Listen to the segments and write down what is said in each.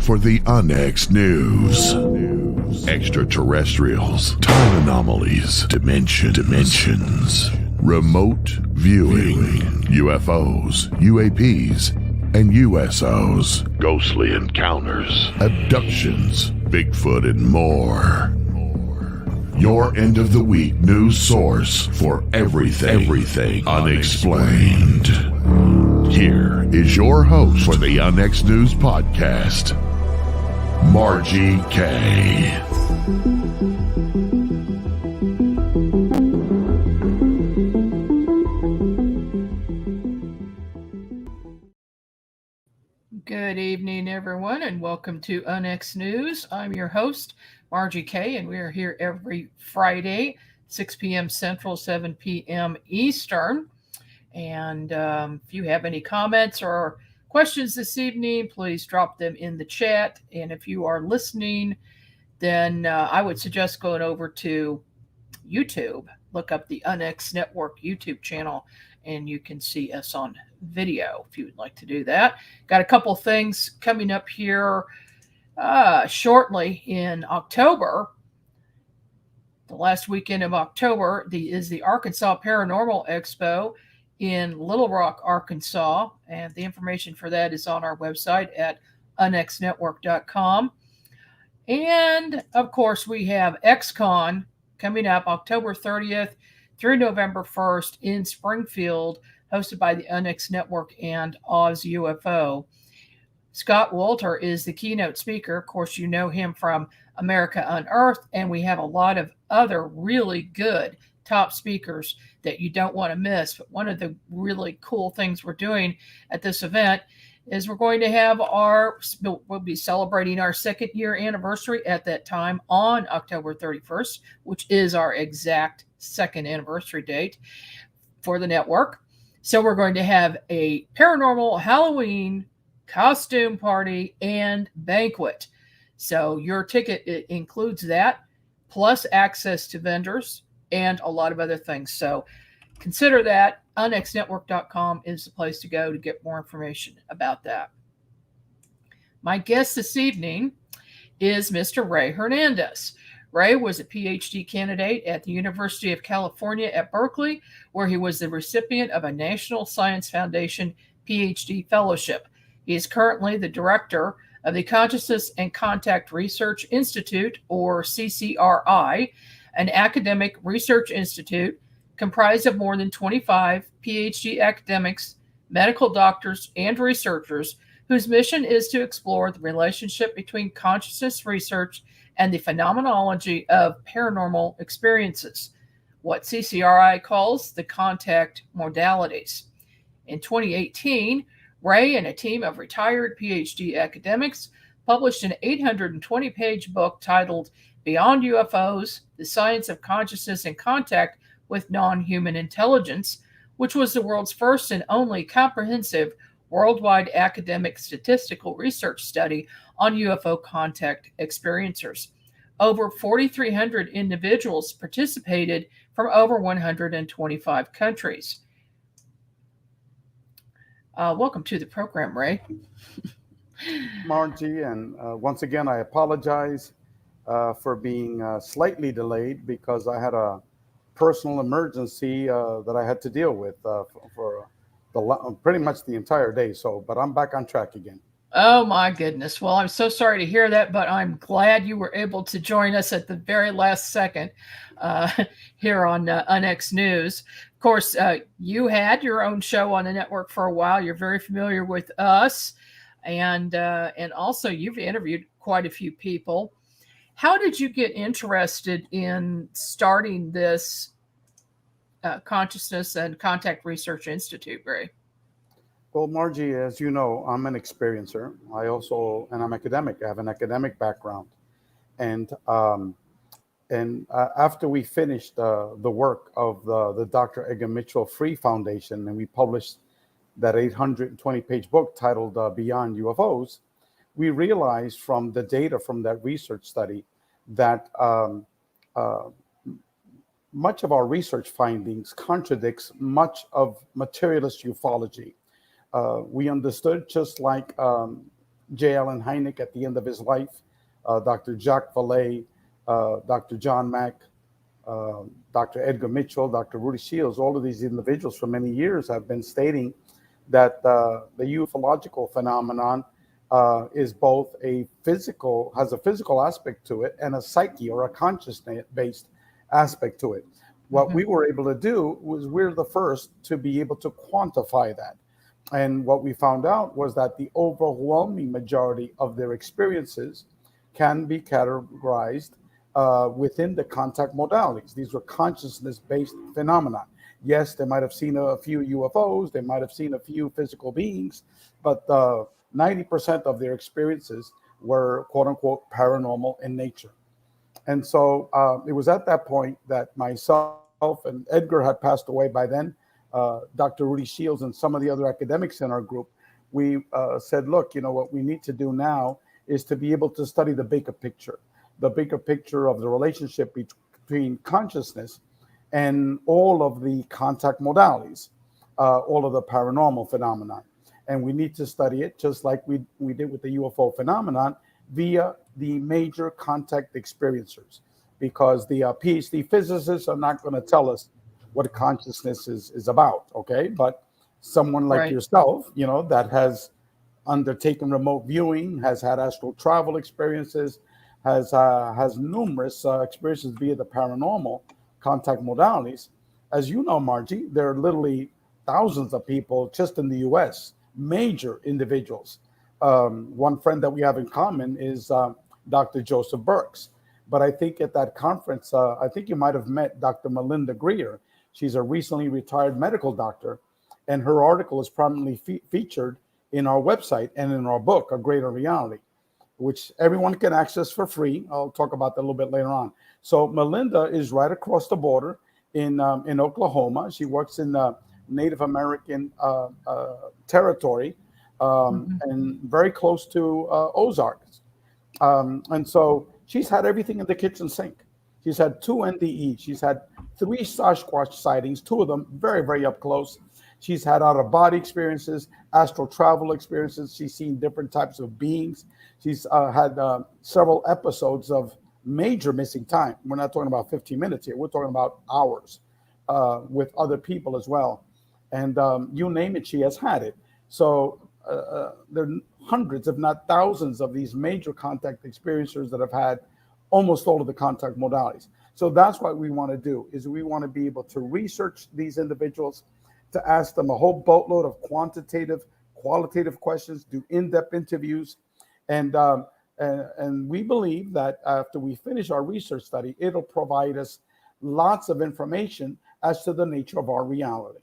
for the Onyx News. Extraterrestrials, time anomalies, dimensions, remote viewing, UFOs, UAPs, and USOs, ghostly encounters, abductions, Bigfoot, and more. Your end of the week news source for everything unexplained. Here is your host for the Onyx News Podcast, Margie K. Good evening, everyone, and welcome to Onyx News. I'm your host, Margie K, and we are here every Friday, 6 p.m. Central, 7 p.m. Eastern. And if you have any comments or questions this evening, please drop them in the chat. And if you are listening, then I would suggest going over to YouTube. Look up the Onyx Network YouTube channel, and you can see us on video if you would like to do that. Got a couple things coming up here shortly in October. The last weekend of October is the Arkansas Paranormal Expo in Little Rock, Arkansas, and the information for that is on our website at unxnetwork.com. And of course, we have XCon coming up October 30th through November 1st in Springfield, hosted by the Onyx Network and Oz UFO. Scott Wolter is the keynote speaker. Of course, you know him from America Unearthed, and we have a lot of other really good top speakers that you don't want to miss. But one of the really cool things we're doing at this event is we're going to have we'll be celebrating our second year anniversary at that time on October 31st, which is our exact second anniversary date for the network. So we're going to have a paranormal Halloween costume party and banquet. So your ticket includes that, plus access to vendors and a lot of other things. So consider that. unxnetwork.com is the place to go to get more information about that. My guest this evening is Mr. Ray Hernandez. Ray was a PhD candidate at the University of California at Berkeley, where he was the recipient of a National Science Foundation PhD fellowship. He is currently the director of the Consciousness and Contact Research Institute, or CCRI, an academic research institute comprised of more than 25 PhD academics, medical doctors, and researchers whose mission is to explore the relationship between consciousness research and the phenomenology of paranormal experiences, what CCRI calls the contact modalities. In 2018, Ray and a team of retired PhD academics published an 820-page book titled Beyond UFOs, The Science of Consciousness and Contact with Non-Human Intelligence, which was the world's first and only comprehensive worldwide academic statistical research study on UFO contact experiencers. Over 4,300 individuals participated from over 125 countries. Welcome to the program, Ray. Margie, and once again, I apologize for being slightly delayed because I had a personal emergency that I had to deal with for pretty much the entire day. But I'm back on track again. Oh my goodness. Well, I'm so sorry to hear that, but I'm glad you were able to join us at the very last second here on Onyx News. Of course, you had your own show on the network for a while. You're very familiar with us, and also you've interviewed quite a few people. How did you get interested in starting this Consciousness and Contact Research Institute, Ray? Well, Margie, as you know, I'm an experiencer. I'm academic. I have an academic background. And after we finished the work of the Dr. Edgar Mitchell Free Foundation, and we published that 820-page book titled Beyond UFOs, we realized from the data from that research study that much of our research findings contradicts much of materialist ufology. We understood, just like J. Allen Hynek at the end of his life, Dr. Jacques Vallée, Dr. John Mack, Dr. Edgar Mitchell, Dr. Rudy Shields, all of these individuals for many years have been stating that the ufological phenomenon is both has a physical aspect to it and a psyche or a consciousness-based aspect to it. What we were able to do was we're the first to be able to quantify that. And what we found out was that the overwhelming majority of their experiences can be categorized within the contact modalities. These were consciousness-based phenomena. Yes, they might have seen a few UFOs, they might have seen a few physical beings, but 90% of their experiences were quote unquote paranormal in nature. And so it was at that point that myself and Edgar had passed away by then, Dr. Rudy Shields and some of the other academics in our group, we said, look, what we need to do now is to be able to study the bigger picture of the relationship between consciousness and all of the contact modalities, all of the paranormal phenomenon. And we need to study it just like we did with the UFO phenomenon via the major contact experiencers, because the PhD physicists are not going to tell us what consciousness is about, okay? But someone like yourself, that has undertaken remote viewing, has had astral travel experiences, has numerous experiences via the paranormal contact modalities. As you know, Margie, there are literally thousands of people just in the U.S., major individuals. One friend that we have in common is Dr. Joseph Burks. But I think at that conference, I think you might have met Dr. Melinda Greer. She's a recently retired medical doctor, and her article is prominently featured in our website and in our book, A Greater Reality, which everyone can access for free. I'll talk about that a little bit later on. So Melinda is right across the border in Oklahoma. She works in Native American territory and very close to Ozarks. And so she's had everything in the kitchen sink. She's had 2 NDE. She's had 3 Sasquatch sightings, 2 of them very, very up close. She's had out-of-body experiences, astral travel experiences. She's seen different types of beings. She's had several episodes of major missing time. We're not talking about 15 minutes here. We're talking about hours with other people as well. And you name it, she has had it. So there are hundreds, if not thousands, of these major contact experiencers that have had almost all of the contact modalities. So that's what we want to do, is we want to be able to research these individuals, to ask them a whole boatload of quantitative, qualitative questions, do in-depth interviews. And we believe that after we finish our research study, it'll provide us lots of information as to the nature of our reality.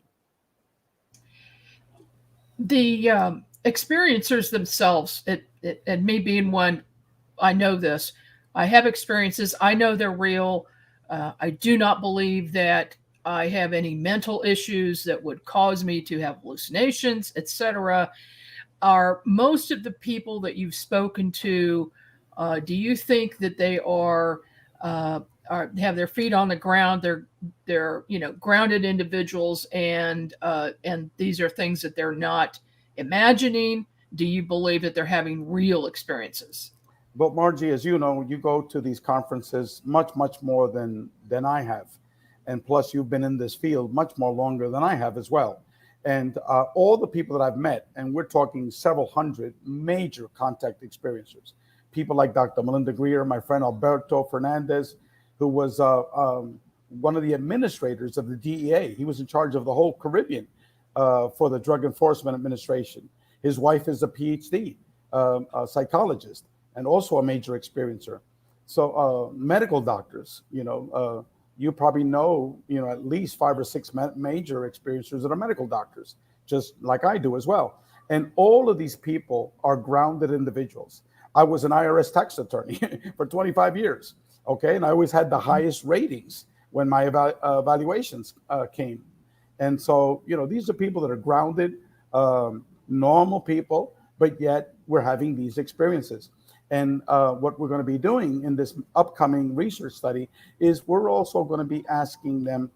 The experiencers themselves, and me being one, I know this. I have experiences. I know they're real. I do not believe that I have any mental issues that would cause me to have hallucinations, etc. Are most of the people that you've spoken to, do you think that they are have their feet on the ground? They're grounded individuals, and these are things that they're not imagining. Do you believe that they're having real experiences? But Margie, as you know, you go to these conferences much, much more than I have. And plus, you've been in this field much more longer than I have as well. And all the people that I've met, and we're talking several hundred major contact experiencers, people like Dr. Melinda Greer, my friend Alberto Hernandez, who was one of the administrators of the DEA. He was in charge of the whole Caribbean for the Drug Enforcement Administration. His wife is a PhD psychologist and also a major experiencer. So medical doctors, you probably know, at least 5 or 6 major experiencers that are medical doctors, just like I do as well. And all of these people are grounded individuals. I was an IRS tax attorney for 25 years, okay? And I always had the highest ratings when my evaluations came. And so, these are people that are grounded, normal people, but yet we're having these experiences. And what we're going to be doing in this upcoming research study is we're also going to be asking them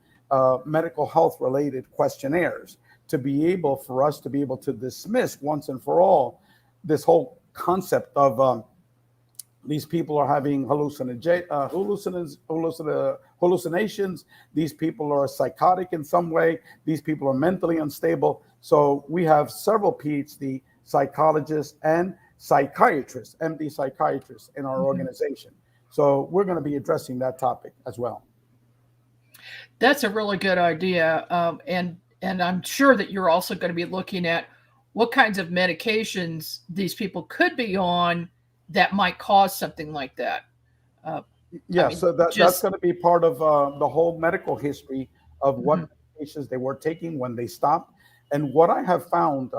medical health related questionnaires to be able to dismiss once and for all this whole concept of these people are having hallucinations. These people are psychotic in some way. These people are mentally unstable. So we have several PhD psychologists and psychiatrists, MD psychiatrists in our organization. So we're going to be addressing that topic as well. That's a really good idea. And I'm sure that you're also going to be looking at what kinds of medications these people could be on that might cause something like that. Yeah, so that's going to be part of the whole medical history of what medications they were taking when they stopped. And what I have found,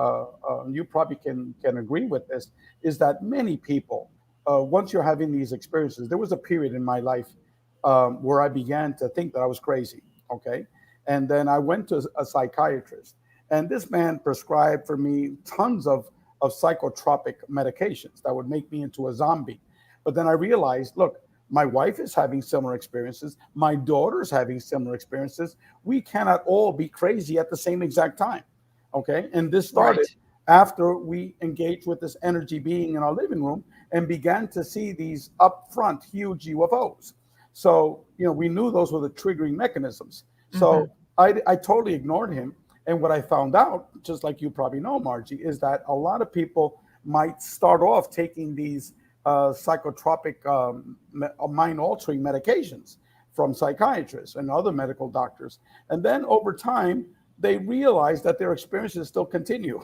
you probably can agree with this, is that many people, once you're having these experiences, there was a period in my life where I began to think that I was crazy, okay? And then I went to a psychiatrist, and this man prescribed for me tons of psychotropic medications that would make me into a zombie. But then I realized, look, my wife is having similar experiences. My daughter's having similar experiences. We cannot all be crazy at the same exact time, okay? And this started after we engaged with this energy being in our living room and began to see these upfront huge UFOs. So, we knew those were the triggering mechanisms. So I totally ignored him. And what I found out, just like you probably know, Margie, is that a lot of people might start off taking these psychotropic, mind-altering medications from psychiatrists and other medical doctors. And then over time, they realize that their experiences still continue,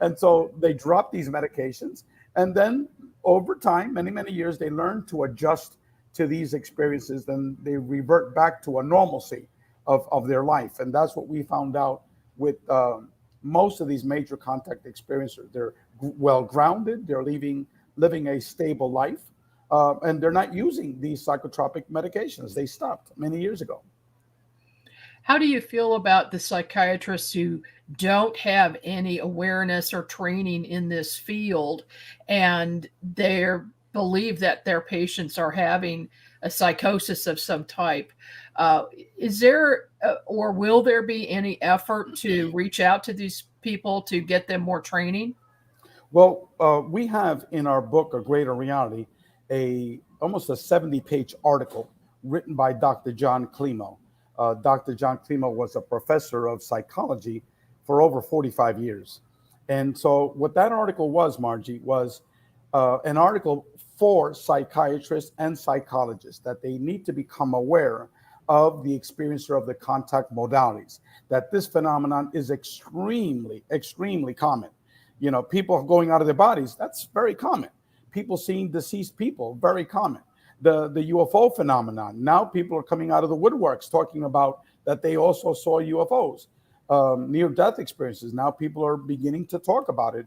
and so they drop these medications. And then over time, many, many years, they learn to adjust to these experiences. Then they revert back to a normalcy of their life. And that's what we found out with most of these major contact experiencers. They're well grounded, they're living a stable life, and they're not using these psychotropic medications. They stopped many years ago. How do you feel about the psychiatrists who don't have any awareness or training in this field, and they believe that their patients are having a psychosis of some type? Is there or will there be any effort to reach out to these people to get them more training? Well, we have in our book, A Greater Reality, almost a 70-page article written by Dr. John Klimo. Dr. John Klimo was a professor of psychology for over 45 years. And so what that article was, Margie, was an article for psychiatrists and psychologists, that they need to become aware of the experiencer of the contact modalities, that this phenomenon is extremely, extremely common. People going out of their bodies, that's very common. People seeing deceased people, very common. The UFO phenomenon, now people are coming out of the woodworks talking about that they also saw UFOs. Near-death experiences, now people are beginning to talk about it.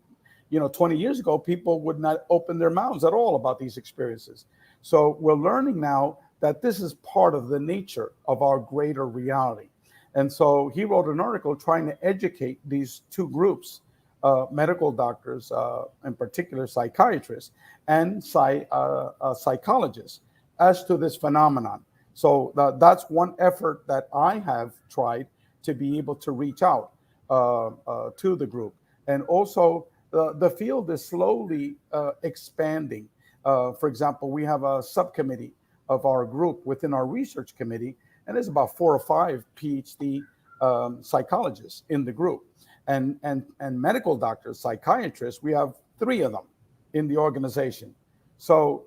20 years ago, people would not open their mouths at all about these experiences. So we're learning now that this is part of the nature of our greater reality. And so he wrote an article trying to educate these two groups, medical doctors, in particular psychiatrists, and psychologists, as to this phenomenon. So that's one effort that I have tried to be able to reach out to the group. And also, the field is slowly expanding. For example, we have a subcommittee of our group within our research committee, and there's about 4 or 5 PhD psychologists in the group. And medical doctors, psychiatrists, we have 3 of them in the organization. So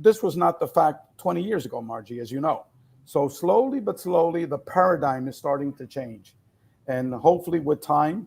this was not the fact 20 years ago, Margie, as you know. So slowly but slowly, the paradigm is starting to change. And hopefully with time,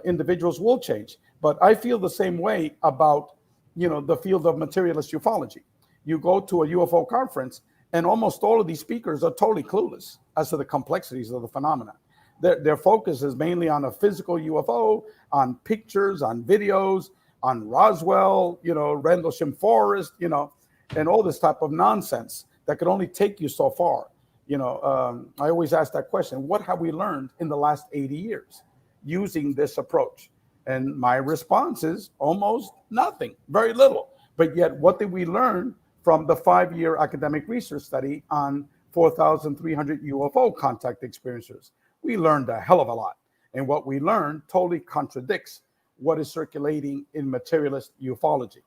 individuals will change. But I feel the same way about, the field of materialist ufology. You go to a UFO conference, and almost all of these speakers are totally clueless as to the complexities of the phenomenon. Their focus is mainly on a physical UFO, on pictures, on videos, on Roswell, Rendlesham Forest, and all this type of nonsense that could only take you so far. I always ask that question: what have we learned in the last 80 years using this approach? And my response is almost nothing, very little. But yet, what did we learn from the 5-year academic research study on 4,300 UFO contact experiencers? We learned a hell of a lot. And what we learned totally contradicts what is circulating in materialist ufology.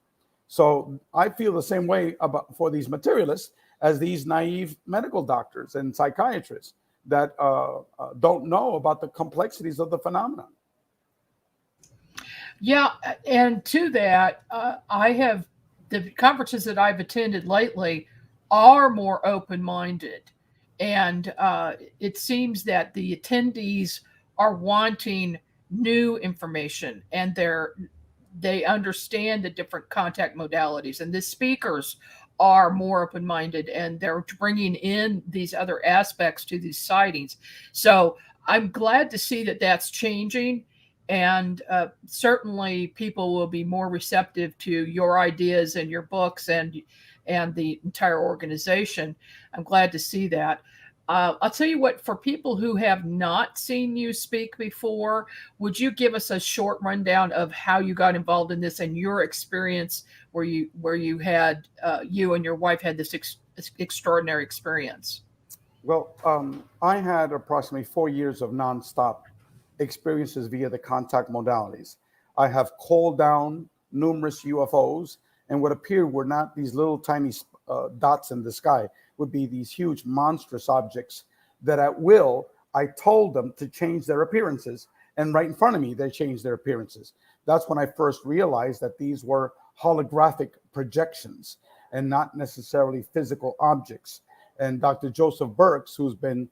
So I feel the same way about for these materialists as these naive medical doctors and psychiatrists that don't know about the complexities of the phenomenon. Yeah, and to that, the conferences that I've attended lately are more open-minded, and it seems that the attendees are wanting new information, and they understand the different contact modalities, and the speakers are more open-minded, and they're bringing in these other aspects to these sightings. So I'm glad to see that that's changing, and certainly people will be more receptive to your ideas and your books and the entire organization. I'm glad to see that. I'll tell you what, for people who have not seen you speak before, would you give us a short rundown of how you got involved in this and your experience where you had you and your wife had this extraordinary experience? Well, I had approximately 4 years of nonstop experiences via the contact modalities. I have called down numerous UFOs, and what appeared were not these little tiny dots in the sky, would be these huge monstrous objects that at will, I told them to change their appearances, and right in front of me, they changed their appearances. That's when I first realized that these were holographic projections and not necessarily physical objects. And Dr. Joseph Burks, who's been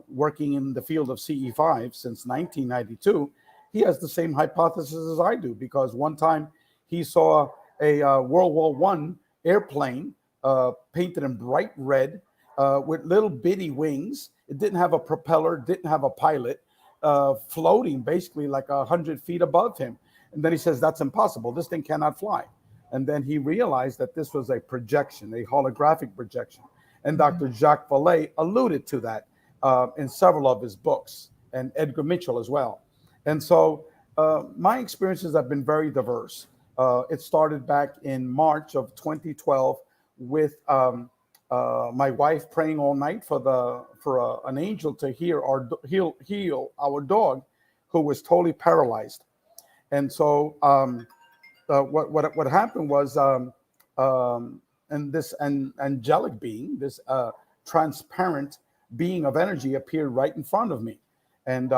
working in the field of CE5 since 1992, he has the same hypothesis as I do, because one time he saw a World War I airplane painted in bright red with little bitty wings. It didn't have a propeller, didn't have a pilot, floating basically like 100 feet above him. And then he says, that's impossible. This thing cannot fly. And then he realized that this was a projection, a holographic projection. And Dr. Jacques Vallée alluded to that in several of his books, and Edgar Mitchell as well. And so my experiences have been very diverse. It started back in March of 2012 with my wife praying all night for an angel to heal our dog, who was totally paralyzed. And so what happened was, and this angelic being, this transparent being of energy, appeared right in front of me, and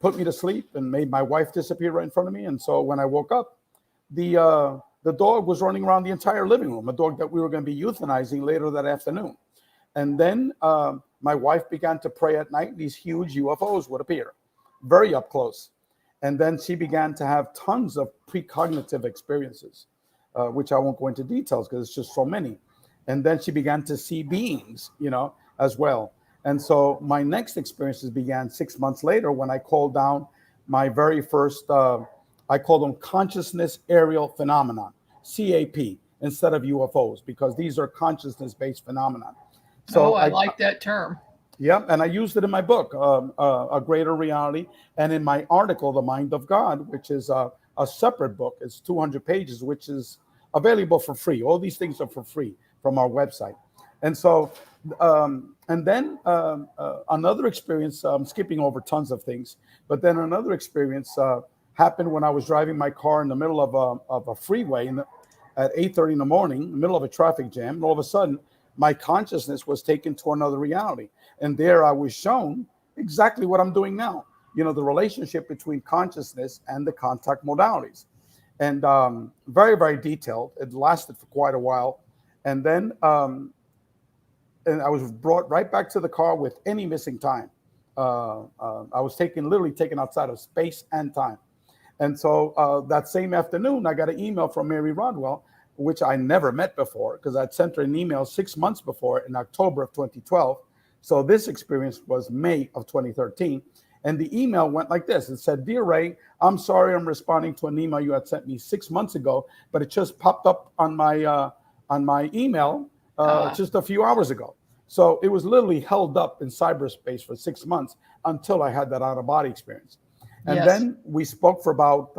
put me to sleep, and made my wife disappear right in front of me. And so when I woke up, the dog was running around the entire living room, a dog that we were going to be euthanizing later that afternoon. And then my wife began to pray at night. These huge UFOs would appear, very up close. And then she began to have tons of precognitive experiences, which I won't go into details because it's just so many. And then she began to see beings, as well. And so my next experiences began 6 months later when I called down my very first, I call them consciousness aerial phenomenon, CAP, instead of UFOs, because these are consciousness-based phenomena. So I like that term. Yeah, and I used it in my book, A Greater Reality, and in my article, The Mind of God, which is a separate book. It's 200 pages, which is available for free. All these things are for free from our website. And so, and then another experience, I'm skipping over tons of things, but then another experience happened when I was driving my car in the middle of a freeway at 8:30 in the morning, in the middle of a traffic jam, and all of a sudden, my consciousness was taken to another reality. And there I was shown exactly what I'm doing now, the relationship between consciousness and the contact modalities. And very, very detailed. It lasted for quite a while. And then and I was brought right back to the car with any missing time. I was literally taken outside of space and time. And so that same afternoon, I got an email from Mary Rodwell, which I never met before, because I'd sent her an email 6 months before in October of 2012. So this experience was May of 2013. And the email went like this. It said, "Dear Ray, I'm sorry I'm responding to an email you had sent me 6 months ago, but it just popped up on my email just a few hours ago." So it was literally held up in cyberspace for 6 months until I had that out-of-body experience. And Yes. then we spoke for about,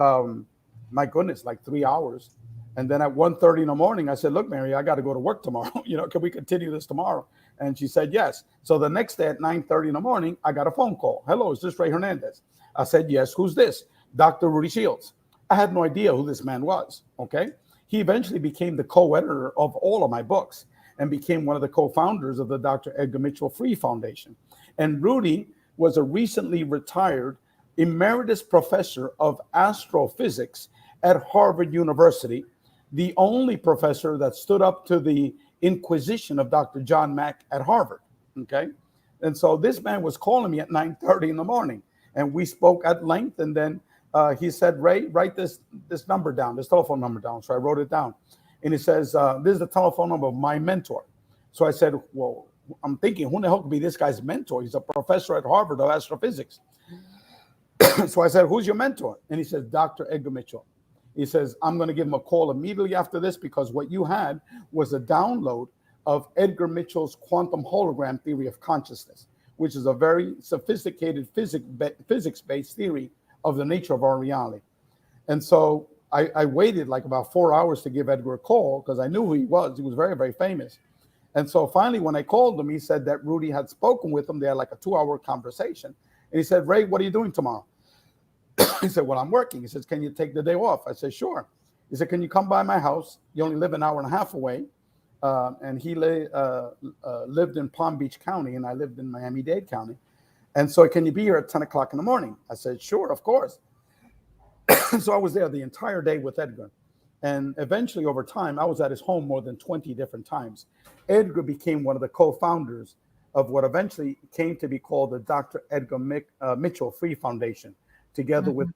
my goodness, like 3 hours. And then at 1:30 in the morning, I said, "Look, Mary, I got to go to work tomorrow. Can we continue this tomorrow?" And she said, yes. So the next day at 9:30 in the morning, I got a phone call. "Hello, is this Ray Hernandez?" I said, "Yes, who's this?" Dr. Rudy Shields. I had no idea who this man was, okay? He eventually became the co-editor of all of my books and became one of the co-founders of the Dr. Edgar Mitchell Free Foundation. And Rudy was a recently retired emeritus professor of astrophysics at Harvard University, the only professor that stood up to the inquisition of Dr. John Mack at Harvard, okay? And so this man was calling me at 9:30 in the morning, and we spoke at length, and then he said, Ray, write this number down, this telephone number down. So I wrote it down. And he says, this is the telephone number of my mentor. So I said, well, I'm thinking, who the hell could be this guy's mentor? He's a professor at Harvard of astrophysics. So I said, who's your mentor? And he says, Dr. Edgar Mitchell. He says, I'm going to give him a call immediately after this, because what you had was a download of Edgar Mitchell's quantum hologram theory of consciousness, which is a very sophisticated physics-based theory of the nature of our reality. And so I waited like about 4 hours to give Edgar a call, because I knew who he was. He was very, very famous. And so finally, when I called him, he said that Rudy had spoken with him. They had like a 2-hour conversation. And he said, Ray, what are you doing tomorrow? He said, well, I'm working. He says, can you take the day off? I said, sure. He said, can you come by my house? You only live an hour and a half away. And he lived in Palm Beach County, and I lived in Miami-Dade County. And so, can you be here at 10 o'clock in the morning? I said, sure, of course. So I was there the entire day with Edgar. And eventually, over time, I was at his home more than 20 different times. Edgar became one of the co-founders of what eventually came to be called the Dr. Edgar Mitchell Free Foundation, together with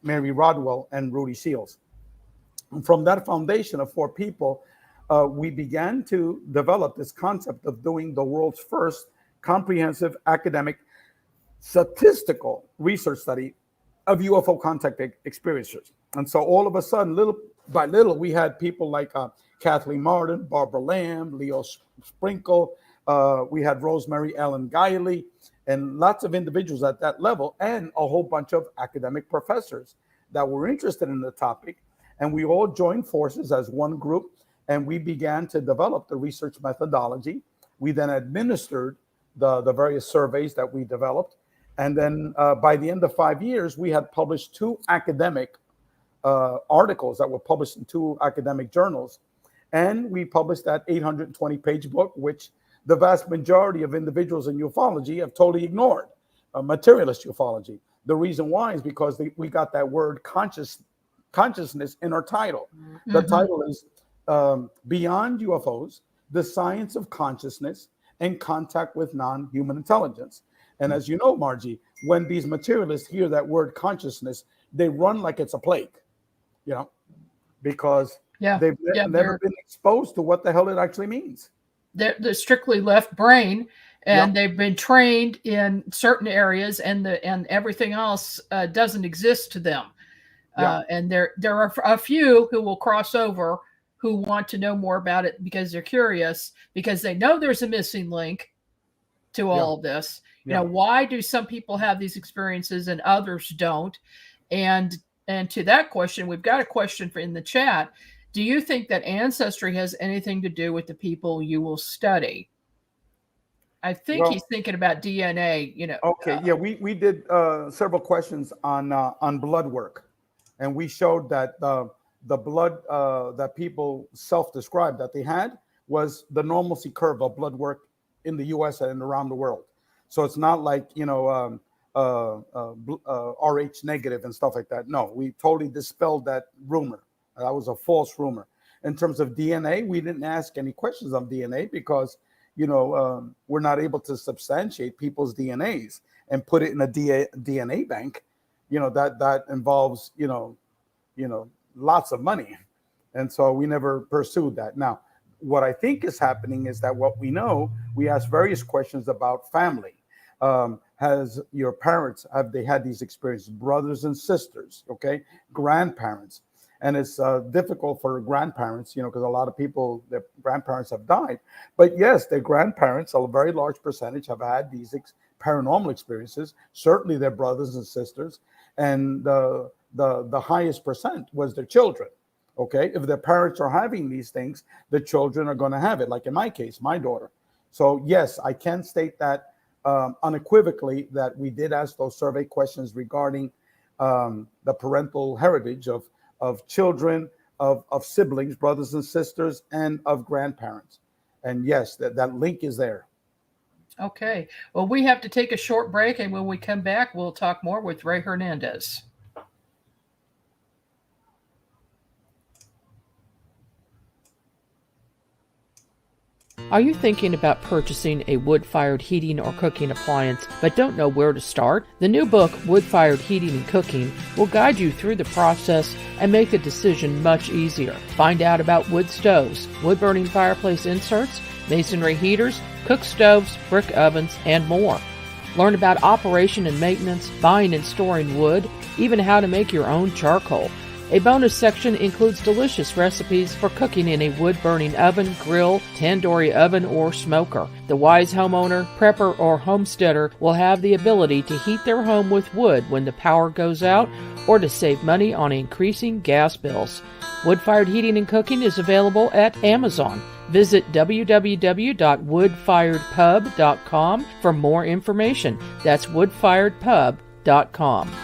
Mary Rodwell and Rudy Shields. And from that foundation of 4 people, we began to develop this concept of doing the world's first comprehensive academic statistical research study of UFO contact experiencers. And so all of a sudden, little by little, we had people like Kathleen Martin, Barbara Lamb, Leo Sprinkle, we had Rosemary Ellen Guiley, and lots of individuals at that level, and a whole bunch of academic professors that were interested in the topic. And we all joined forces as one group, and we began to develop the research methodology. We then administered the various surveys that we developed. And then by the end of 5 years, we had published 2 academic articles that were published in 2 academic journals. And we published that 820-page book, which the vast majority of individuals in ufology have totally ignored, materialist ufology. The reason why is because we got that word consciousness in our title. Mm-hmm. The title is Beyond UFOs, the Science of Consciousness and Contact with Non-Human Intelligence. And as you know, Margie, when these materialists hear that word consciousness, they run like it's a plague, because they've never been exposed to what the hell it actually means. They're strictly left brain, and they've been trained in certain areas, and everything else doesn't exist to them. And there are a few who will cross over, who want to know more about it because they're curious, because they know there's a missing link to all of this. Why do some people have these experiences and others don't? And to that question, we've got a question in the chat. Do you think that ancestry has anything to do with the people you will study? I think he's thinking about DNA, Okay, we did several questions on blood work. And we showed that the blood that people self-described that they had was the normalcy curve of blood work in the U.S. and around the world. So it's not like, RH negative and stuff like that. No, we totally dispelled that rumor. That was a false rumor. In terms of DNA, we didn't ask any questions on DNA because, we're not able to substantiate people's DNAs and put it in a DNA bank. That involves, lots of money. And so we never pursued that. Now, what I think is happening is that what we know, we ask various questions about family. Has your parents, have they had these experiences? Brothers and sisters, okay? Grandparents. And it's difficult for grandparents, because a lot of people, their grandparents have died. But yes, their grandparents, a very large percentage, have had these paranormal experiences. Certainly their brothers and sisters. And the highest percent was their children. Okay, if their parents are having these things, the children are going to have it. Like in my case, my daughter. So yes, I can state that unequivocally that we did ask those survey questions regarding the parental heritage of children, of siblings, brothers and sisters, and of grandparents. And yes, that link is there. Okay. Well, we have to take a short break, and when we come back, we'll talk more with Ray Hernandez. Are you thinking about purchasing a wood-fired heating or cooking appliance but don't know where to start? The new book, Wood-Fired Heating and Cooking, will guide you through the process and make the decision much easier. Find out about wood stoves, wood-burning fireplace inserts, masonry heaters, cook stoves, brick ovens, and more. Learn about operation and maintenance, buying and storing wood, even how to make your own charcoal. A bonus section includes delicious recipes for cooking in a wood-burning oven, grill, tandoori oven, or smoker. The wise homeowner, prepper, or homesteader will have the ability to heat their home with wood when the power goes out or to save money on increasing gas bills. Wood-fired heating and cooking is available at Amazon. Visit www.woodfiredpub.com for more information. That's woodfiredpub.com.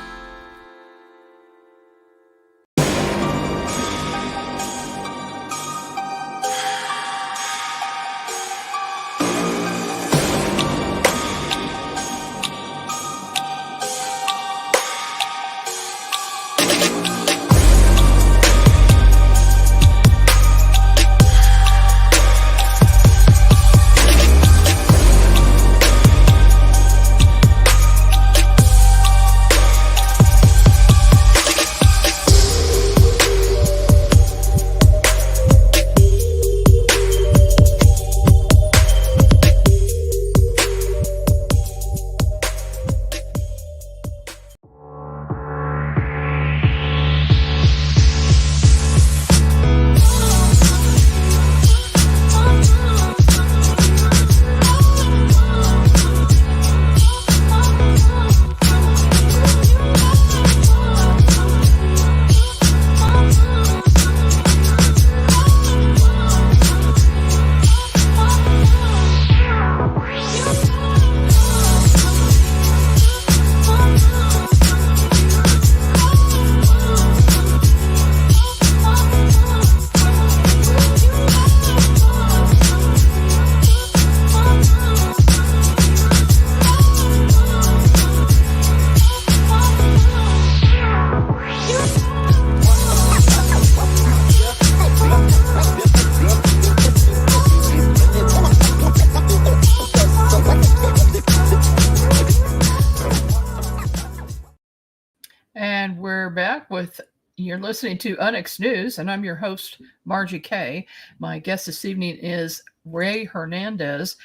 And we're back with, you're listening to Onyx News, and I'm your host, Margie Kay. My guest this evening is Ray Hernandez.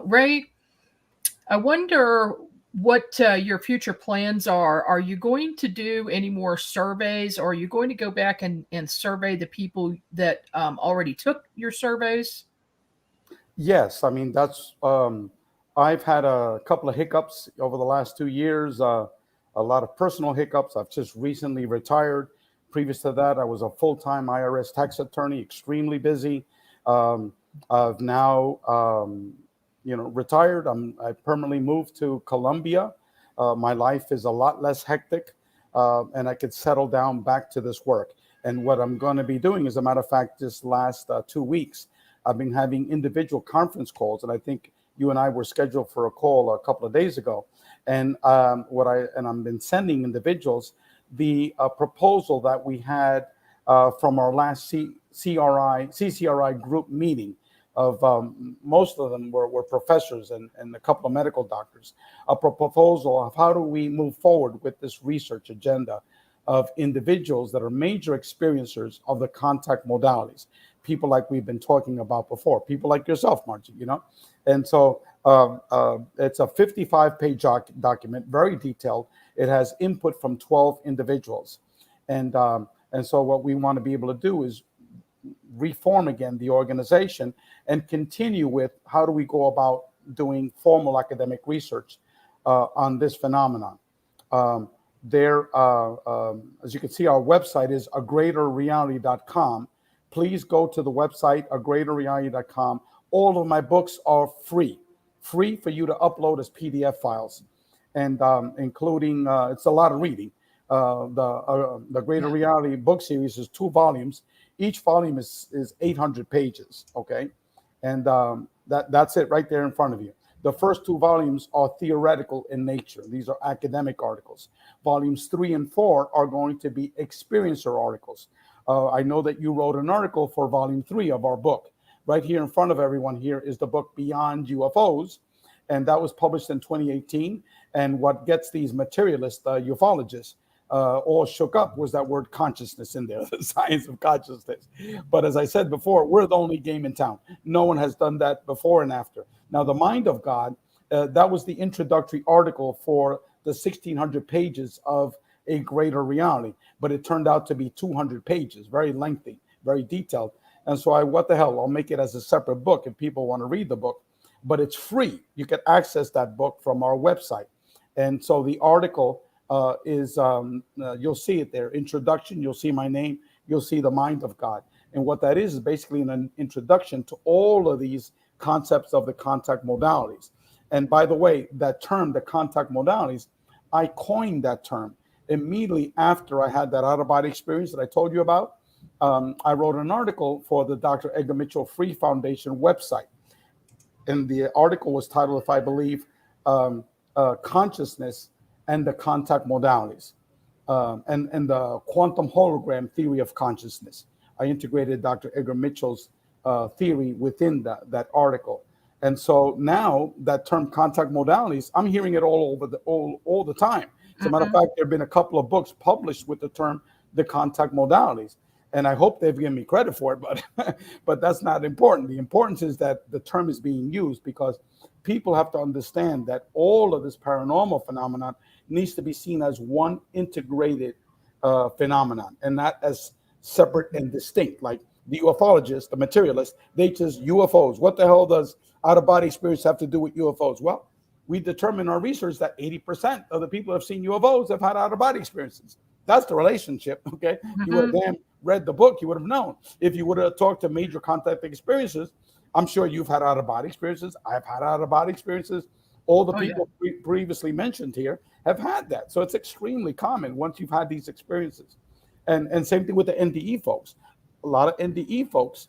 Ray, I wonder what your future plans are. Are you going to do any more surveys, or are you going to go back and survey the people that already took your surveys? Yes, I mean, that's, I've had a couple of hiccups over the last 2 years, a lot of personal hiccups. I've just recently retired. Previous to that, I was a full-time IRS tax attorney, extremely busy. I've now, retired. I permanently moved to Colombia. My life is a lot less hectic, and I could settle down back to this work. And what I'm going to be doing, as a matter of fact, this last 2 weeks, I've been having individual conference calls, and I think you and I were scheduled for a call a couple of days ago. And I've been sending individuals the proposal that we had from our last CCRI group meeting. Of most of them were professors and a couple of medical doctors. A proposal of how do we move forward with this research agenda of individuals that are major experiencers of the contact modalities. People like we've been talking about before, people like yourself, Margie, And so it's a 55-page document, very detailed. It has input from 12 individuals. And so what we want to be able to do is reform again the organization and continue with how do we go about doing formal academic research on this phenomenon. As you can see, our website is agreaterreality.com. Please go to the website, agreaterreality.com. All of my books are free for you to upload as PDF files, and including, it's a lot of reading, The Greater Reality book series is 2 volumes. Each volume is 800 pages. Okay, and that's it right there in front of you. The first 2 volumes are theoretical in nature. These are academic articles. Volumes 3 and 4 are going to be experiencer articles. I know that you wrote an article for volume 3 of our book. Right here in front of everyone here is the book Beyond UFOs, and that was published in 2018. And what gets these materialist ufologists all shook up was that word consciousness in there, the science of consciousness. But as I said before, we're the only game in town. No one has done that before and after. Now, the mind of God, that was the introductory article for the 1,600 pages of A Greater Reality, but it turned out to be 200 pages, very lengthy, very detailed. And so what the hell, I'll make it as a separate book if people want to read the book, but it's free. You can access that book from our website. And so the article is, you'll see it there, introduction, you'll see my name, you'll see the mind of God. And what that is basically an introduction to all of these concepts of the contact modalities. And by the way, that term, the contact modalities, I coined that term immediately after I had that out-of-body experience that I told you about. I wrote an article for the Dr. Edgar Mitchell Free Foundation website. And the article was titled, if I believe, Consciousness and the Contact Modalities, and the Quantum Hologram Theory of Consciousness. I integrated Dr. Edgar Mitchell's theory within that article. And so now that term contact modalities, I'm hearing it all over all the time. As a matter of fact, there have been a couple of books published with the term the contact modalities. And I hope they've given me credit for it, but that's not important. The importance is that the term is being used because people have to understand that all of this paranormal phenomenon needs to be seen as one integrated phenomenon and not as separate and distinct. Like the ufologists, the materialists, they just UFOs. What the hell does out-of-body experience have to do with UFOs? Well, we determined in our research that 80% of the people who have seen UFOs have had out-of-body experiences. That's the relationship, okay? You would have damn read the book, you would have known. If you would have talked to major contact experiences, I'm sure you've had out-of-body experiences. I've had out-of-body experiences. All the people we previously mentioned here have had that. So it's extremely common once you've had these experiences. And same thing with the NDE folks. A lot of NDE folks,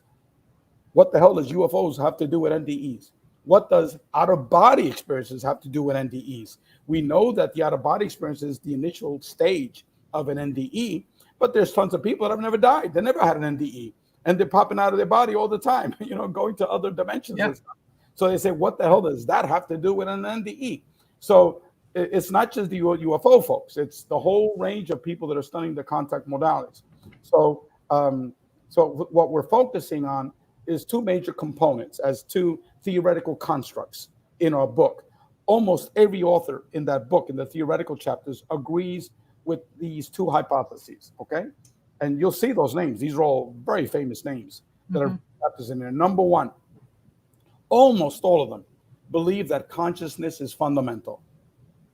what the hell does UFOs have to do with NDEs? What does out-of-body experiences have to do with NDEs? We know that the out-of-body experience is the initial stage of an NDE, but there's tons of people that have never died. They never had an NDE, and they're popping out of their body all the time, going to other dimensions and stuff. So they say, what the hell does that have to do with an NDE? So it's not just the UFO folks. It's the whole range of people that are studying the contact modalities. So what we're focusing on is 2 major components as 2 theoretical constructs in our book. Almost every author in that book, in the theoretical chapters, agrees with these 2 hypotheses, okay? And you'll see those names. These are all very famous names that are chapters in there. Number 1, almost all of them believe that consciousness is fundamental,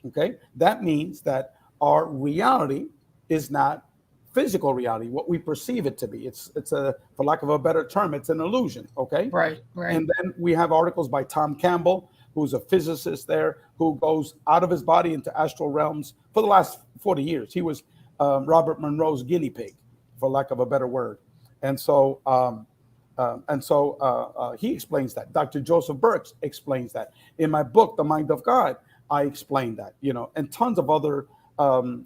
okay? That means that our reality is not physical reality, what we perceive it to be. It's a, for lack of a better term, it's an illusion, okay? Right. And then we have articles by Tom Campbell, who's a physicist there, who goes out of his body into astral realms for the last 40 years. He was Robert Monroe's guinea pig, for lack of a better word. And so he explains that. Dr. Joseph Burks explains that. In my book, The Mind of God, I explain that, and tons of other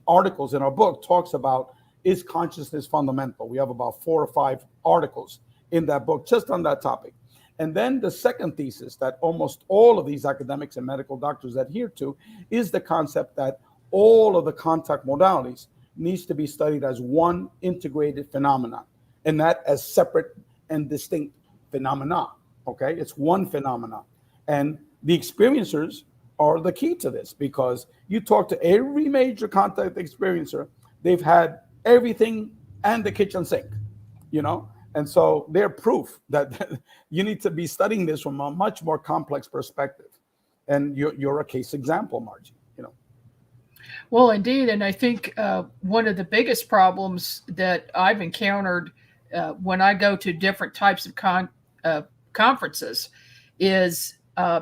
articles in our book talks about, is consciousness fundamental? We have about 4 or 5 articles in that book just on that topic. And then the second thesis that almost all of these academics and medical doctors adhere to is the concept that all of the contact modalities needs to be studied as one integrated phenomenon and not as separate and distinct phenomena, okay? It's one phenomenon. And the experiencers are the key to this, because you talk to every major contact experiencer, they've had everything and the kitchen sink, and so they're proof that you need to be studying this from a much more complex perspective. And you're a case example, Margie. Well, indeed. And I think one of the biggest problems that I've encountered when I go to different types of conferences is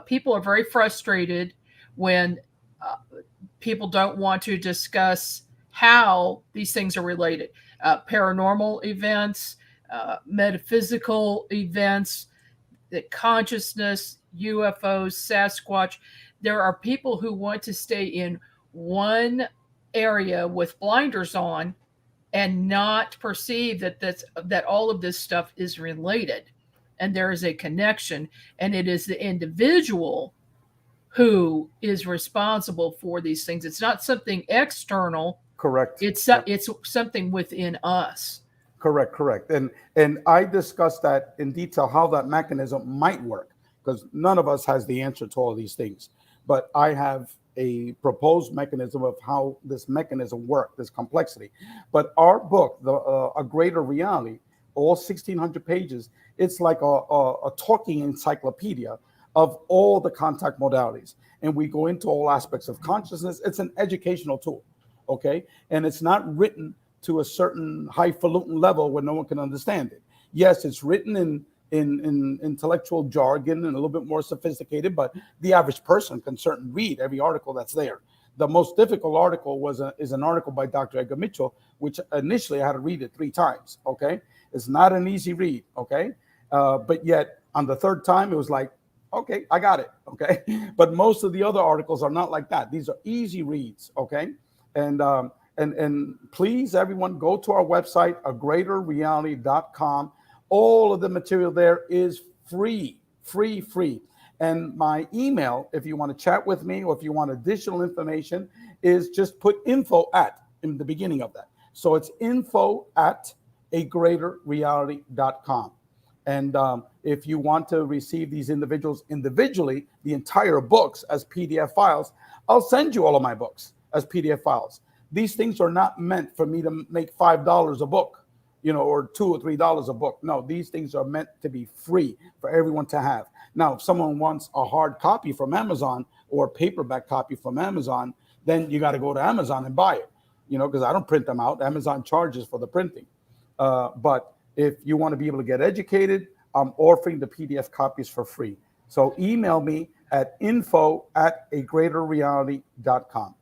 people are very frustrated when people don't want to discuss how these things are related. Paranormal events, metaphysical events, the consciousness, UFOs, Sasquatch. There are people who want to stay in one area with blinders on and not perceive that all of this stuff is related and there is a connection, and it is the individual who is responsible for these things. It's not something external. Correct. It's something within us. Correct. And I discussed that in detail, how that mechanism might work, because none of us has the answer to all these things. But I have a proposed mechanism of how this mechanism works, this complexity. But our book, A Greater Reality, all 1,600 pages, it's like a talking encyclopedia of all the contact modalities. And we go into all aspects of consciousness. It's an educational tool, okay? And it's not written to a certain highfalutin level where no one can understand it. Yes, it's written in intellectual jargon and a little bit more sophisticated, but the average person can certainly read every article that's there. The most difficult article is an article by Dr. Edgar Mitchell, which initially I had to read it 3 times, okay? It's not an easy read, okay? But yet on the 3rd time, it was like, okay, I got it, okay? But most of the other articles are not like that. These are easy reads, okay? And please, everyone, go to our website, agreaterreality.com. All of the material there is free. And my email, if you want to chat with me or if you want additional information, is just put info at in the beginning of that. So it's info at agreaterreality.com. And if you want to receive these individuals individually, the entire books as PDF files, I'll send you all of my books as PDF files. These things are not meant for me to make $5 a book, or $2 or $3 a book. No, these things are meant to be free for everyone to have. Now, if someone wants a hard copy from Amazon or a paperback copy from Amazon, then you got to go to Amazon and buy it, because I don't print them out. Amazon charges for the printing. But if you want to be able to get educated, I'm offering the PDF copies for free. So email me at info@agreaterreality.com.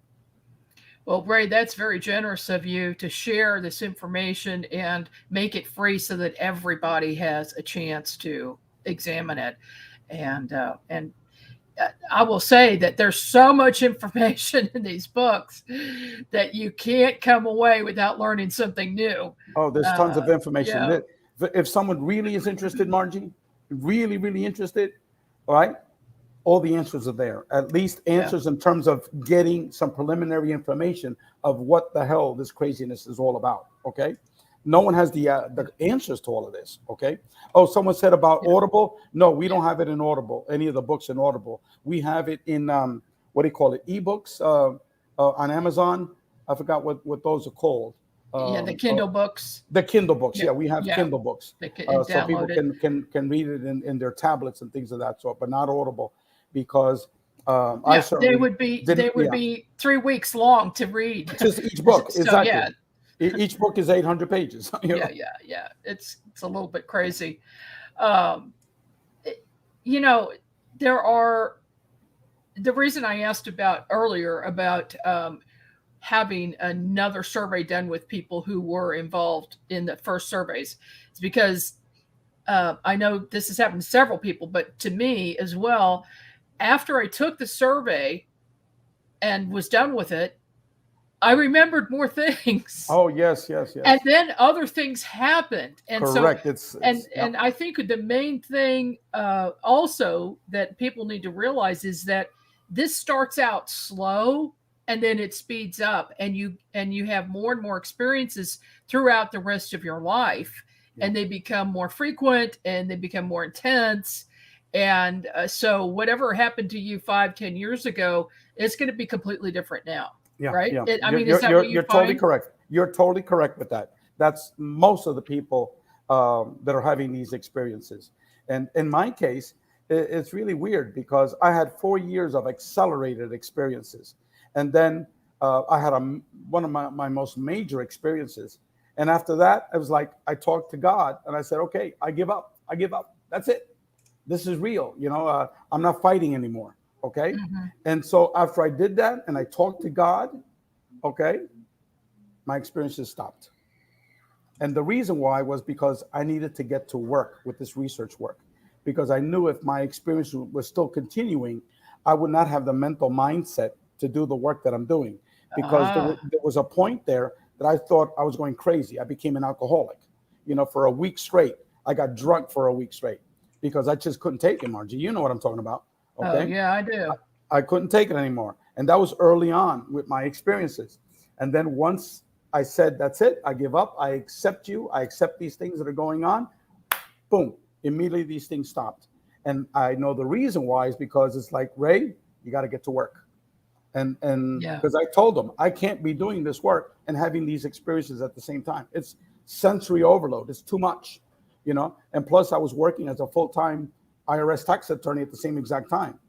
Well, Ray, that's very generous of you to share this information and make it free so that everybody has a chance to examine it. And I will say that there's so much information in these books that you can't come away without learning something new. Oh, there's tons of information. Yeah. If someone really is interested, Margie, really interested, all right, all the answers are there. At least answers in terms of getting some preliminary information of what the hell this craziness is all about, okay? No one has the answers to all of this, okay? Oh, someone said about Audible. No, we don't have it in Audible, any of the books in Audible. We have it in, what do you call it, ebooks on Amazon. I forgot what those are called. The Kindle books. The Kindle books, we have Kindle books. So people can read it in their tablets and things of that sort, but not Audible, because they would be 3 weeks long to read. Just each book, exactly. Each book is 800 pages. Yeah. It's a little bit crazy. There are, the reason I asked earlier about having another survey done with people who were involved in the first surveys is because I know this has happened to several people, but to me as well, after I took the survey and was done with it, I remembered more things. Oh, yes. And then other things happened. And correct. And I think the main thing also that people need to realize is that this starts out slow and then it speeds up, and you have more and more experiences throughout the rest of your life, and they become more frequent and they become more intense. And so whatever happened to you 5-10 years ago, it's going to be completely different now. Right? Yeah. Is that what you're totally correct. You're totally correct with that. That's most of the people that are having these experiences. And in my case, it's really weird because I had 4 years of accelerated experiences. And then I had one of my most major experiences. And after that, I was like, I talked to God and I said, okay, I give up. That's it. This is real. I'm not fighting anymore. Okay. Mm-hmm. And so after I did that and I talked to God, okay, my experiences stopped. And the reason why was because I needed to get to work with this research work, because I knew if my experience was still continuing, I would not have the mental mindset to do the work that I'm doing. Because there was a point there that I thought I was going crazy. I became an alcoholic, for a week straight. I got drunk for a week straight because I just couldn't take it, Margie. You know what I'm talking about. Okay. Oh, yeah, I do. I couldn't take it anymore. And that was early on with my experiences. And then once I said, that's it, I give up, I accept you, I accept these things that are going on, boom, immediately these things stopped. And I know the reason why is because it's like, Ray, you got to get to work. And because I told them, I can't be doing this work and having these experiences at the same time. It's sensory overload. It's too much, and plus I was working as a full-time IRS tax attorney at the same exact time.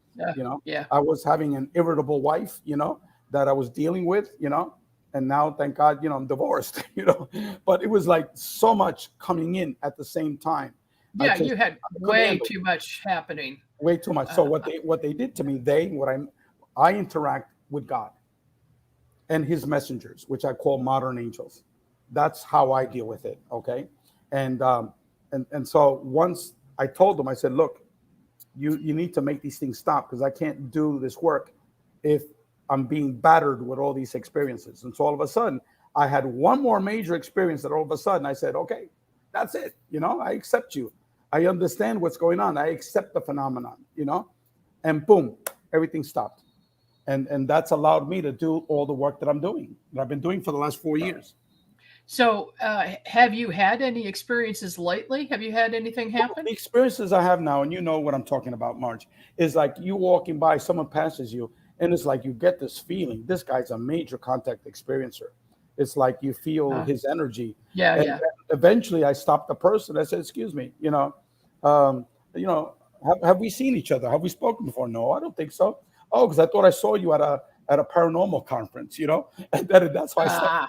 I was having an irritable wife, that I was dealing with, and now, thank God, I'm divorced, but it was like so much coming in at the same time. Yeah, you had way too much happening. Way too much. So what they did to me, I interact with God and his messengers, which I call modern angels. That's how I deal with it. Okay. And so once I told them, I said, look, you need to make these things stop, because I can't do this work if I'm being battered with all these experiences. And so all of a sudden I had one more major experience that all of a sudden I said, okay, that's it. I accept you. I understand what's going on. I accept the phenomenon, and boom, everything stopped. And that's allowed me to do all the work that I'm doing, that I've been doing for the last 4 years. So have you had any experiences lately? Have you had anything happen? The experiences I have now, and you know what I'm talking about, Marge, is like you walking by, someone passes you, and it's like you get this feeling, this guy's a major contact experiencer. It's like you feel his energy. And eventually I stopped the person. I said, excuse me, have we seen each other? Have we spoken before? No, I don't think so. Oh, because I thought I saw you at a paranormal conference, and that's why I said,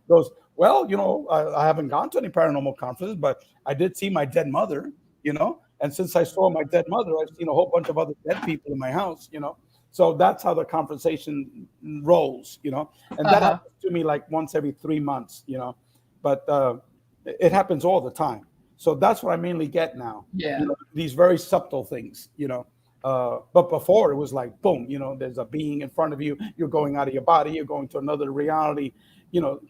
goes, well, I haven't gone to any paranormal conferences, but I did see my dead mother, and since I saw my dead mother, I've seen a whole bunch of other dead people in my house, so that's how the conversation rolls, and that happens to me like once every 3 months, but it happens all the time. So that's what I mainly get now. These very subtle things, but before it was like, boom, there's a being in front of you. You're going out of your body. You're going to another reality,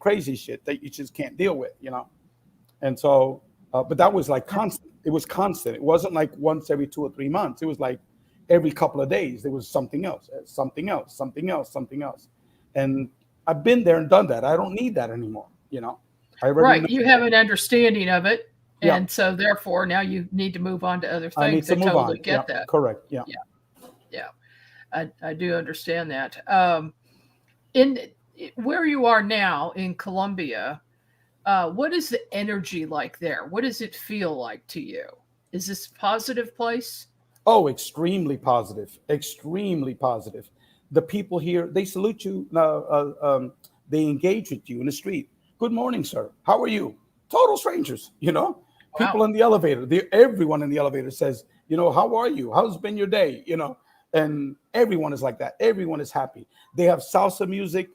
crazy shit that you just can't deal with, And so, but that was like constant. It was constant. It wasn't like once every 2 or 3 months. It was like every couple of days, there was something else, something else, something else, something else. And I've been there and done that. I don't need that anymore, Right. You have an understanding of it. And so therefore now you need to move on to other things. I need to move on. Get that. Correct. Yeah. I do understand that. In where you are now in Colombia, what is the energy like there? What does it feel like to you? Is this a positive place? Oh, extremely positive. Extremely positive. The people here, they salute you. They engage with you in the street. Good morning, sir. How are you? Total strangers, People in the elevator, everyone in the elevator says, how are you? How's been your day? And everyone is like that. Everyone is happy. They have salsa music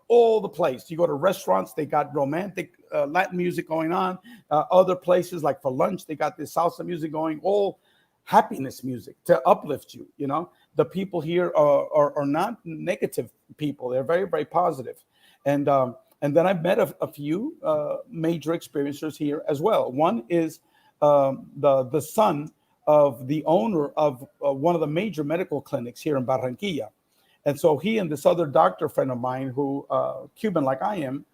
all the place. You go to restaurants, they got romantic Latin music going on. Other places, like for lunch, they got this salsa music going, all happiness music to uplift you. The people here are not negative people. They're very, very positive. And then I've met a few major experiencers here as well. One is the son of the owner of one of the major medical clinics here in Barranquilla. And so he and this other doctor friend of mine, who Cuban like I am,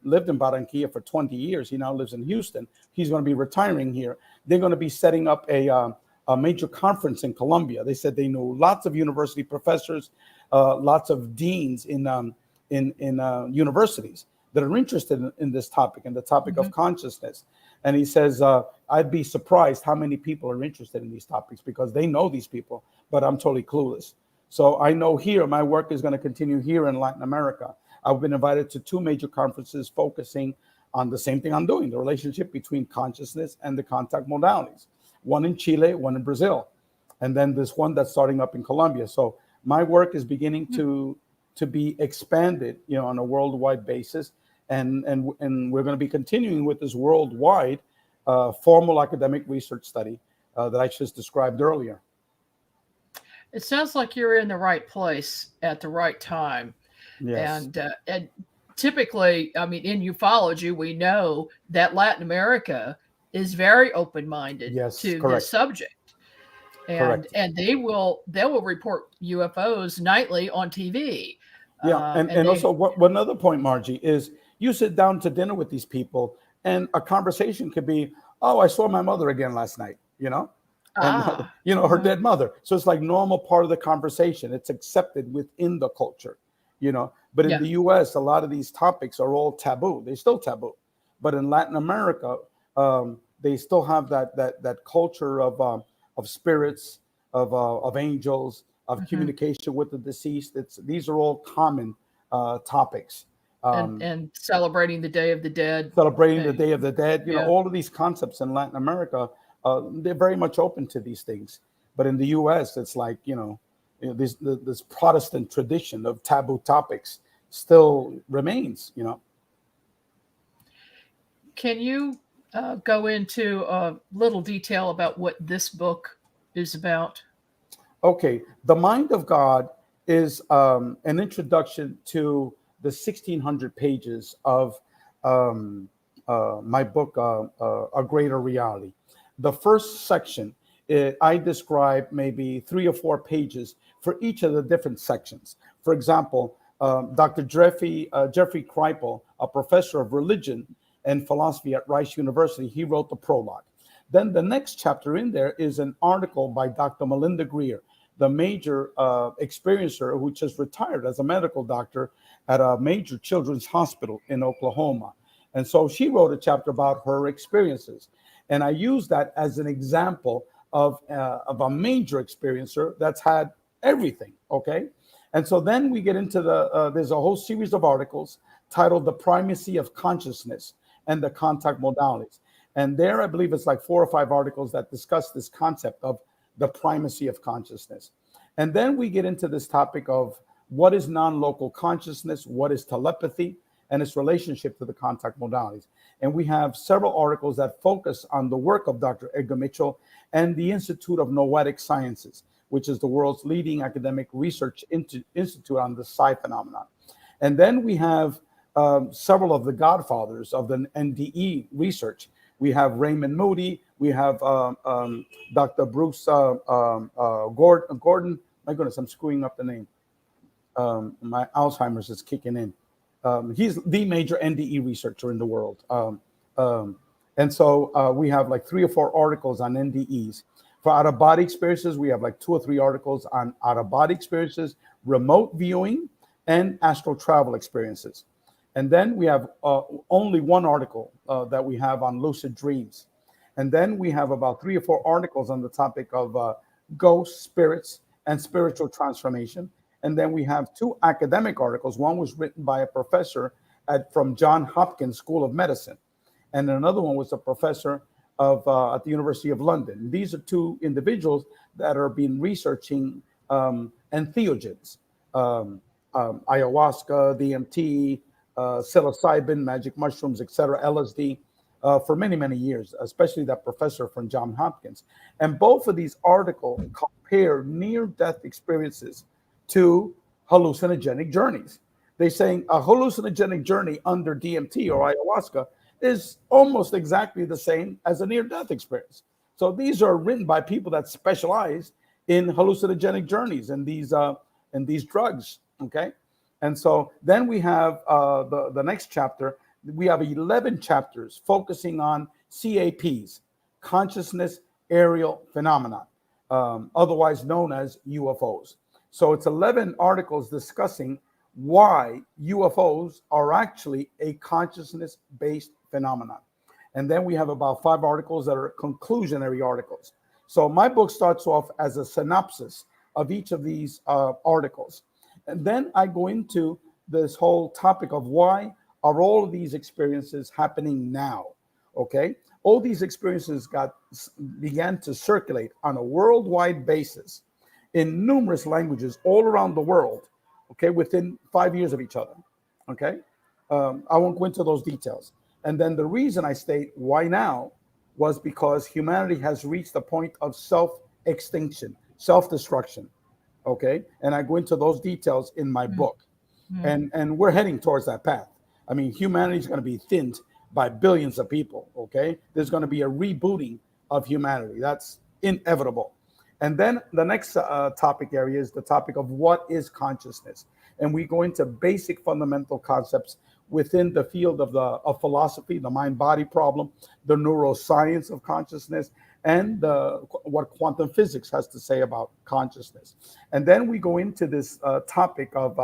lived in Barranquilla for 20 years. He now lives in Houston. He's going to be retiring here. They're going to be setting up a major conference in Colombia. They said they know lots of university professors, lots of deans in universities that are interested in this topic and the topic of consciousness. And he says, I'd be surprised how many people are interested in these topics, because they know these people, but I'm totally clueless. So I know here, my work is going to continue here in Latin America. I've been invited to 2 major conferences focusing on the same thing I'm doing, the relationship between consciousness and the contact modalities. One in Chile, one in Brazil. And then this one that's starting up in Colombia. So my work is beginning to to be expanded, on a worldwide basis. And we're going to be continuing with this worldwide formal academic research study that I just described earlier. It sounds like you're in the right place at the right time. Yes. And typically, I mean, in ufology, we know that Latin America is very open-minded to this subject. And they will report UFOs nightly on TV. Yeah, and also one other point, Margie, is you sit down to dinner with these people, and a conversation could be, "Oh, I saw my mother again last night," and her dead mother. So it's like normal part of the conversation. It's accepted within the culture, But in the U.S., a lot of these topics are all taboo. They're still taboo. But in Latin America, they still have that culture of spirits, of angels, of communication with the deceased. These are all common topics. And celebrating the Day of the Dead. The Day of the Dead. All of these concepts in Latin America, they're very much open to these things. But in the U.S., it's like, this Protestant tradition of taboo topics still remains, Can you go into a little detail about what this book is about? Okay. The Mind of God is an introduction to the 1,600 pages of my book, A Greater Reality. The first section, I describe maybe 3 or 4 pages for each of the different sections. For example, Dr. Jeffrey Kripal, a professor of religion and philosophy at Rice University, he wrote the prologue. Then the next chapter in there is an article by Dr. Melinda Greer, the major experiencer who just retired as a medical doctor at a major children's hospital in Oklahoma. And so she wrote a chapter about her experiences. And I use that as an example of a major experiencer that's had everything, okay? And so then we get into there's a whole series of articles titled The Primacy of Consciousness and the Contact Modalities. And there, I believe it's like 4 or 5 articles that discuss this concept of the primacy of consciousness. And then we get into this topic of what is non-local consciousness, what is telepathy, and its relationship to the contact modalities. And we have several articles that focus on the work of Dr. Edgar Mitchell and the Institute of Noetic Sciences, which is the world's leading academic research institute on the psi phenomenon. And then we have several of the godfathers of the NDE research. We have Raymond Moody. We have Dr. Bruce Gordon. My goodness, I'm screwing up the name. My Alzheimer's is kicking in. He's the major NDE researcher in the world. And so we have like 3 or 4 articles on NDEs. For out-of-body experiences, we have like 2 or 3 articles on out-of-body experiences, remote viewing, and astral travel experiences. And then we have only 1 article that we have on lucid dreams. And then we have about 3 or 4 articles on the topic of ghosts, spirits, and spiritual transformation. And then we have 2 academic articles. One was written by a professor from Johns Hopkins School of Medicine. And another one was a professor at the University of London. These are 2 individuals that are been researching entheogens, ayahuasca, DMT, psilocybin, magic mushrooms, etc., LSD, for many, many years, especially that professor from Johns Hopkins. And both of these articles compare near-death experiences to hallucinogenic journeys. They're saying a hallucinogenic journey under DMT or ayahuasca is almost exactly the same as a near-death experience. So these are written by people that specialize in hallucinogenic journeys and these drugs, okay? And so then we have the next chapter. We have 11 chapters focusing on CAPs, consciousness aerial phenomenon, otherwise known as UFOs. So it's 11 articles discussing why UFOs are actually a consciousness-based phenomenon. And then we have about 5 articles that are conclusionary articles. So my book starts off as a synopsis of each of these articles. And then I go into this whole topic of why are all of these experiences happening now, okay? All these experiences began to circulate on a worldwide basis in numerous languages all around the world okay, within 5 years of each other, okay? I won't go into those details. And then the reason I state why now was because humanity has reached the point of self-extinction, self-destruction, okay? And I go into those details in my book. And we're heading towards that path. I mean, humanity is going to be thinned by billions of people, okay? There's going to be a rebooting of humanity. That's inevitable. And then the next topic area is the topic of what is consciousness. And we go into basic fundamental concepts within the field of philosophy, the mind-body problem, the neuroscience of consciousness, and what quantum physics has to say about consciousness. And then we go into this topic of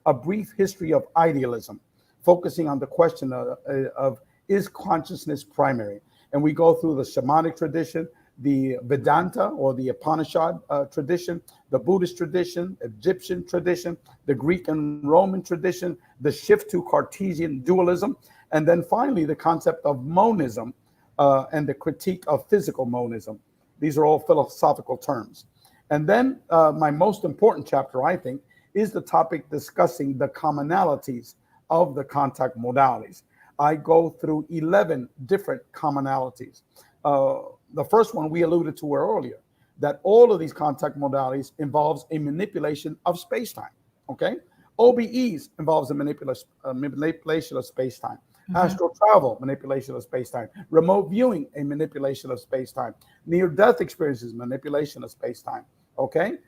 a brief history of idealism, focusing on the question of is consciousness primary? And we go through the shamanic tradition, the Vedanta or the Upanishad tradition, the Buddhist tradition, Egyptian tradition, the Greek and Roman tradition, the shift to Cartesian dualism, and then finally the concept of monism and the critique of physical monism. These are all philosophical terms. And then my most important chapter, I think, is the topic discussing the commonalities of the contact modalities. I go through 11 different commonalities. The first one we alluded to earlier, that all of these contact modalities involves a manipulation of space-time, okay? OBEs involves a manipulation of space-time. Astral travel, manipulation of space-time. Remote viewing, a manipulation of space-time. Near-death experiences, manipulation of space-time, okay?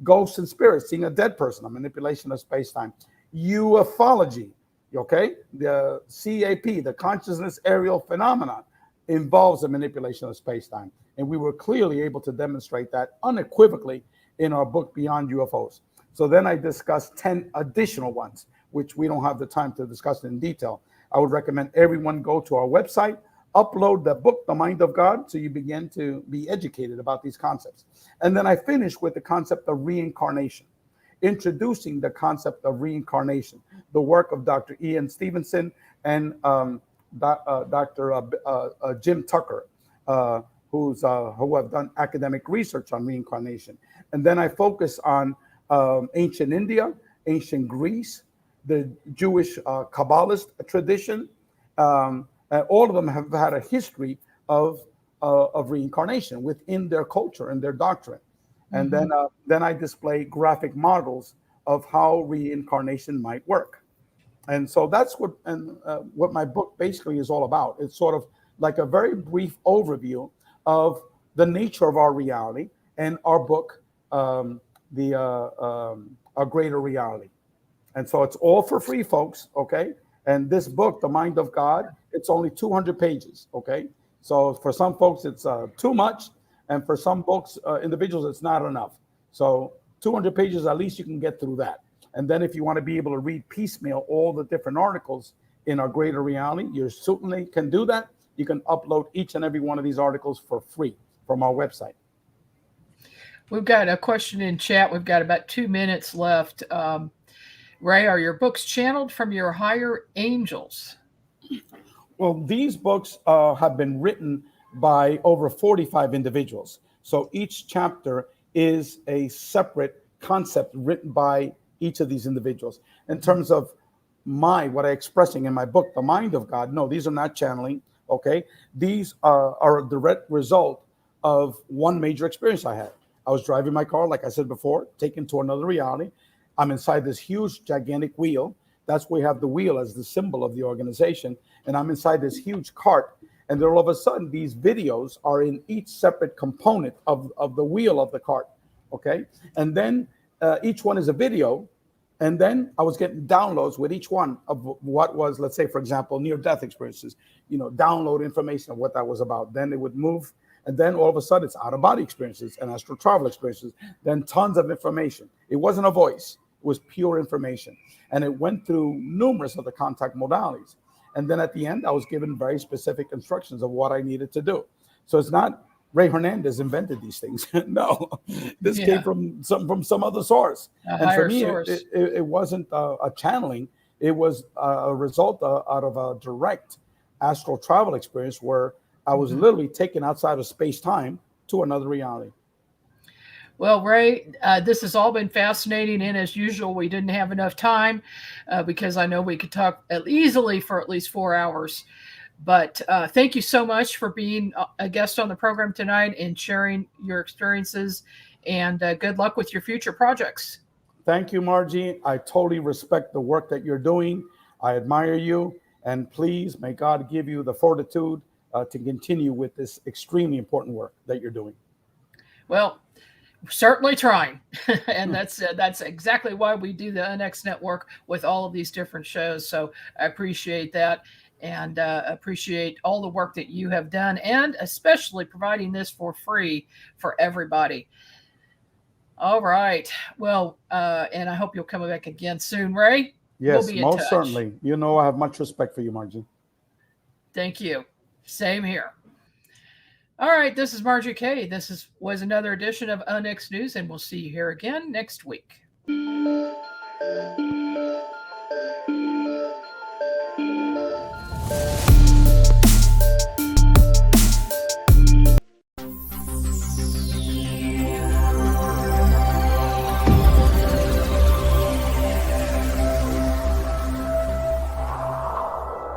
Ghosts and spirits, seeing a dead person, a manipulation of space-time. Ufology, okay? The CAP, the consciousness aerial phenomenon, involves a manipulation of space-time. And we were clearly able to demonstrate that unequivocally in our book, Beyond UFOs. So then I discussed 10 additional ones, which we don't have the time to discuss in detail. I would recommend everyone go to our website, upload the book, The Mind of God, so you begin to be educated about these concepts. And then I finish with the concept of reincarnation, introducing the concept of reincarnation, the work of Dr. Ian Stevenson and Dr. Jim Tucker, who have done academic research on reincarnation. And then I focus on ancient India, ancient Greece, the Jewish Kabbalist tradition. All of them have had a history of reincarnation within their culture and their doctrine. And then I display graphic models of how reincarnation might work. And so that's what my book basically is all about. It's sort of like a very brief overview of the nature of our reality and our book, A Greater Reality. And so it's all for free, folks, okay? And this book, The Mind of God, it's only 200 pages, okay? So for some folks, it's too much. And for some books, individuals, it's not enough. So 200 pages, at least you can get through that. And then if you want to be able to read piecemeal all the different articles in our greater reality, you certainly can do that. You can upload each and every one of these articles for free from our website. We've got a question in chat. We've got about 2 minutes left. Ray, are your books channeled from your higher angels? Well, these books have been written by over 45 individuals. So each chapter is a separate concept written by each of these individuals. In terms of what I'm expressing in my book, The Mind of God, no, these are not channeling, okay? These are a direct result of one major experience I had. I was driving my car, like I said before, taken to another reality. I'm inside this huge, gigantic wheel. That's where we have the wheel as the symbol of the organization. And I'm inside this huge cart. And then all of a sudden, these videos are in each separate component of the wheel of the cart, okay? And then each one is a video. And then I was getting downloads with each one of what was, let's say, for example, near-death experiences, download information of what that was about. Then it would move. And then all of a sudden, it's out-of-body experiences and astral travel experiences. Then tons of information. It wasn't a voice. It was pure information. And it went through numerous of the contact modalities. And then at the end, I was given very specific instructions of what I needed to do. So it's not Ray Hernandez invented these things. No, this came from some other source. And for me, it wasn't a channeling. It was a result out of a direct astral travel experience where I was literally taken outside of space-time to another reality. Well, Ray, this has all been fascinating, and as usual, we didn't have enough time because I know we could talk easily for at least 4 hours. But thank you so much for being a guest on the program tonight and sharing your experiences, and good luck with your future projects. Thank you, Margie. I totally respect the work that you're doing. I admire you, and please, may God give you the fortitude to continue with this extremely important work that you're doing. Well, certainly trying. And that's exactly why we do the UNX Network with all of these different shows. So I appreciate that, and appreciate all the work that you have done, and especially providing this for free for everybody. All right. Well, and I hope you'll come back again soon, Ray. Yes, We'll be in most touch. certainly. You know, I have much respect for you, Margie. Thank you. Same here. All right, this is Margie K. This was another edition of UNX News, and we'll see you here again next week.